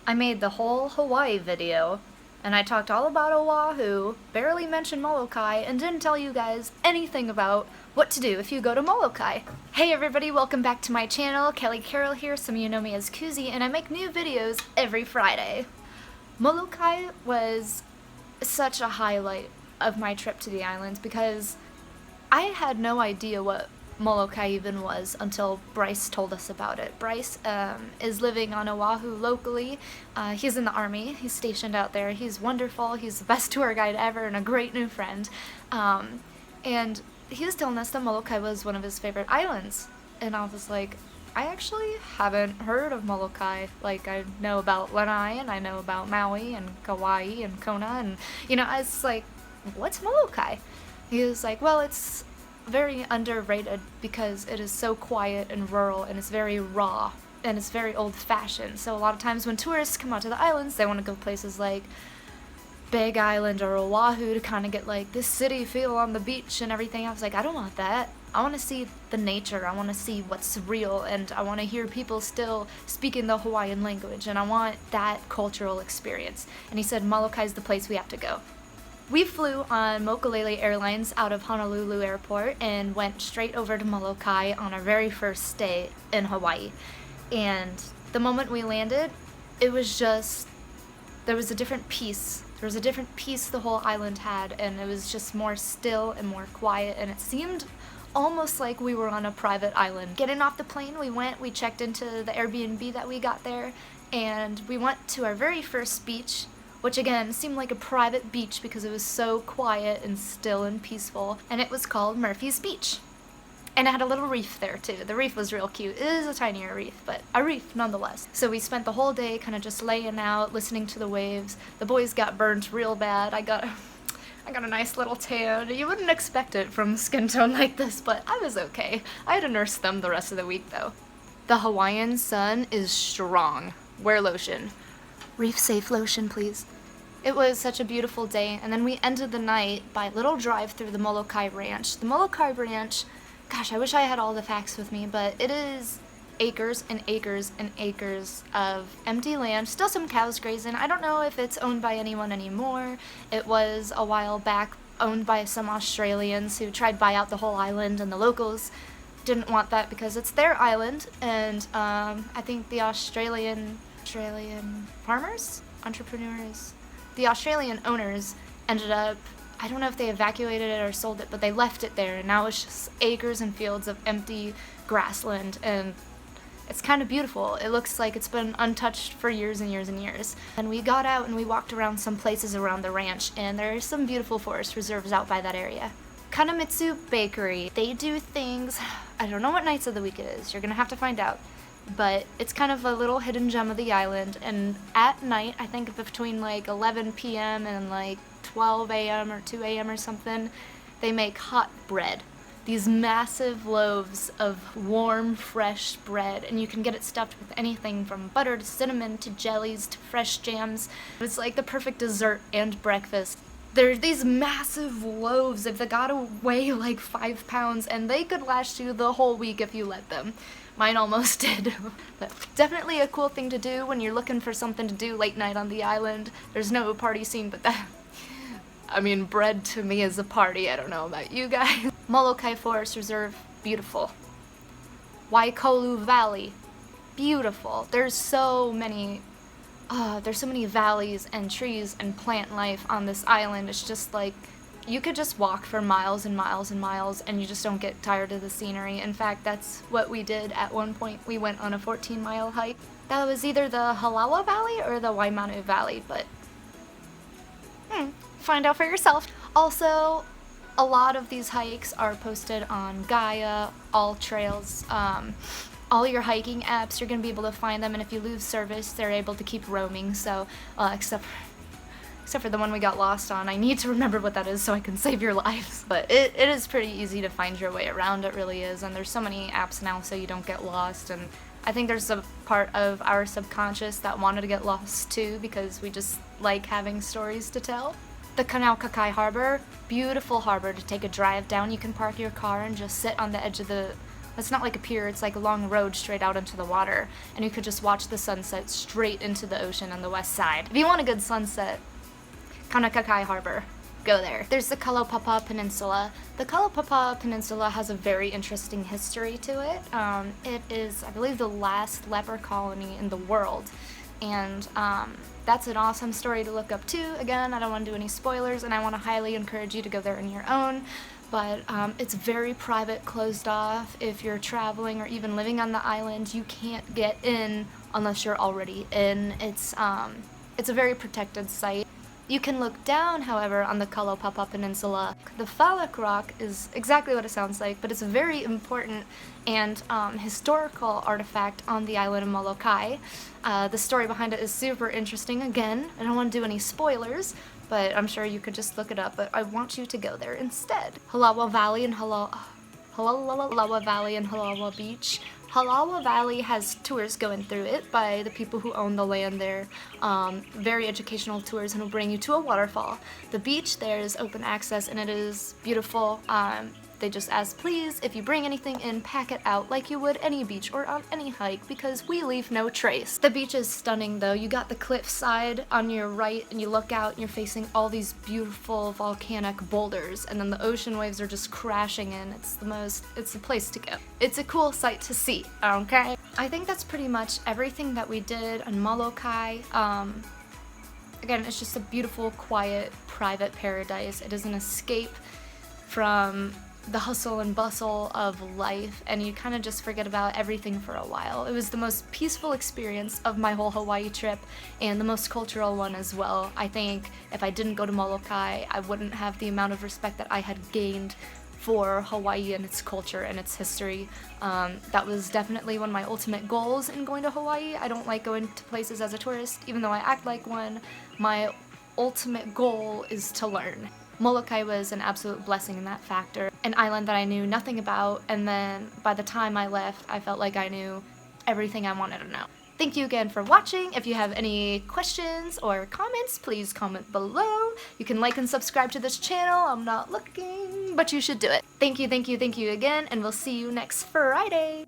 I made the whole Hawaii video, and I talked all about Oahu, barely mentioned Molokai, and didn't tell you guys anything about what to do if you go to Molokai. Hey everybody, welcome back to my channel. Kelly Carroll here, some of you know me as Kuzi, and I make new videos every Friday. Molokai was such a highlight of my trip to the islands because I had no idea what Molokai even was until Bryce told us about it. Bryce is living on Oahu locally. He's in the army. He's stationed out there. He's wonderful. He's the best tour guide ever and a great new friend. And he was telling us that Molokai was one of his favorite islands. And I was like, I actually haven't heard of Molokai. Like, I know about Lanai and I know about Maui and Kauai and Kona, and I was like, what's Molokai? He was like, well, it's very underrated because it is so quiet and rural and it's very raw and it's very old-fashioned. So a lot of times when tourists come out to the islands, they want to go places like Big Island or Oahu to kind of get like this city feel on the beach and everything. I was like, I don't want that. I want to see the nature. I want to see what's real, and I want to hear people still speaking the Hawaiian language, and I want that cultural experience. And he said Molokai is the place we have to go. We flew on Mokulele Airlines out of Honolulu Airport and went straight over to Molokai on our very first stay in Hawaii. And the moment we landed, it was just, there was a different peace. There was a different peace the whole island had, and it was just more still and more quiet, and it seemed almost like we were on a private island. Getting off the plane, we checked into the Airbnb that we got there, and we went to our very first beach, which again seemed like a private beach because it was so quiet and still and peaceful, and it was called Murphy's Beach. And it had a little reef there too. The reef was real cute. It is a tinier reef, but a reef nonetheless. So we spent the whole day kind of just laying out, listening to the waves. The boys got burnt real bad. I got a nice little tan. You wouldn't expect it from skin tone like this, but I was okay. I had to nurse them the rest of the week though. The Hawaiian sun is strong. Wear lotion. Reef safe lotion, please. It was such a beautiful day, and then we ended the night by a little drive through the Molokai Ranch. The Molokai Ranch, gosh, I wish I had all the facts with me, but it is acres and acres and acres of empty land. Still some cows grazing. I don't know if it's owned by anyone anymore. It was a while back owned by some Australians who tried to buy out the whole island, and the locals didn't want that because it's their island, and I think the Australian farmers, entrepreneurs, the Australian owners ended up, I don't know if they evacuated it or sold it, but they left it there, and now it's just acres and fields of empty grassland, and it's kind of beautiful. It looks like it's been untouched for years and years and years. And we got out and we walked around some places around the ranch, and there are some beautiful forest reserves out by that area. Kanemitsu Bakery, they do things, I don't know what nights of the week it is, you're gonna have to find out. But it's kind of a little hidden gem of the island, and at night, I think between like 11 p.m. and like 12 a.m. or 2 a.m. or something, they make hot bread. These massive loaves of warm, fresh bread, and you can get it stuffed with anything from butter to cinnamon to jellies to fresh jams. It's like the perfect dessert and breakfast. There's these massive loaves, if they gotta weigh like 5 pounds, and they could last you the whole week if you let them. Mine almost did. But definitely a cool thing to do when you're looking for something to do late night on the island. There's no party scene, but that, I mean, bread to me is a party. I don't know about you guys. Molokai Forest Reserve, beautiful. Waikolu Valley, beautiful. There's so many valleys and trees and plant life on this island. It's just like, you could just walk for miles and miles and miles and you just don't get tired of the scenery. In fact, that's what we did at one point. We went on a 14-mile hike. That was either the Halawa Valley or the Waimanu Valley, but find out for yourself. Also, a lot of these hikes are posted on Gaia, All Trails, all your hiking apps. You're going to be able to find them, and if you lose service, they're able to keep roaming, so, except for the one we got lost on. I need to remember what that is so I can save your lives. But it is pretty easy to find your way around, it really is, and there's so many apps now so you don't get lost, and I think there's a part of our subconscious that wanted to get lost too because we just like having stories to tell. The Kaunakakai Harbor, beautiful harbor to take a drive down. You can park your car and just sit on the edge of the It's not like a pier, it's like a long road straight out into the water, and you could just watch the sunset straight into the ocean on the west side. If you want a good sunset, Kaunakakai Harbor, go there. There's the Kalaupapa Peninsula. The Kalaupapa Peninsula has a very interesting history to it. It is, I believe, the last leper colony in the world, and that's an awesome story to look up too. Again, I don't want to do any spoilers, and I want to highly encourage you to go there on your own, but it's very private, closed off. If you're traveling or even living on the island, you can't get in unless you're already in. It's a very protected site. You can look down, however, on the Kalaupapa Peninsula. The Phallic rock is exactly what it sounds like, but it's a very important and historical artifact on the island of Molokai. The story behind it is super interesting. Again, I don't want to do any spoilers, but I'm sure you could just look it up, but I want you to go there instead. Halawa Valley and Halawa Valley and Halawa Beach. Halawa Valley has tours going through it by the people who own the land there. Very educational tours, and will bring you to a waterfall. The beach there is open access, and it is beautiful. They just ask, please, if you bring anything in, pack it out like you would any beach or on any hike, because we leave no trace. The beach is stunning though. You got the cliff side on your right, and you look out and you're facing all these beautiful volcanic boulders, and then the ocean waves are just crashing in. It's the place to go. It's a cool sight to see, okay? I think that's pretty much everything that we did on Molokai. Again, it's just a beautiful, quiet, private paradise. It is an escape from the hustle and bustle of life, and you kind of just forget about everything for a while. It was the most peaceful experience of my whole Hawaii trip, and the most cultural one as well. I think if I didn't go to Molokai, I wouldn't have the amount of respect that I had gained for Hawaii and its culture and its history. That was definitely one of my ultimate goals in going to Hawaii. I don't like going to places as a tourist, even though I act like one. My ultimate goal is to learn. Molokai was an absolute blessing in that factor. An island that I knew nothing about, and then by the time I left, I felt like I knew everything I wanted to know. Thank you again for watching. If you have any questions or comments, please comment below. You can like and subscribe to this channel. I'm not looking, but you should do it. Thank you again, and we'll see you next Friday.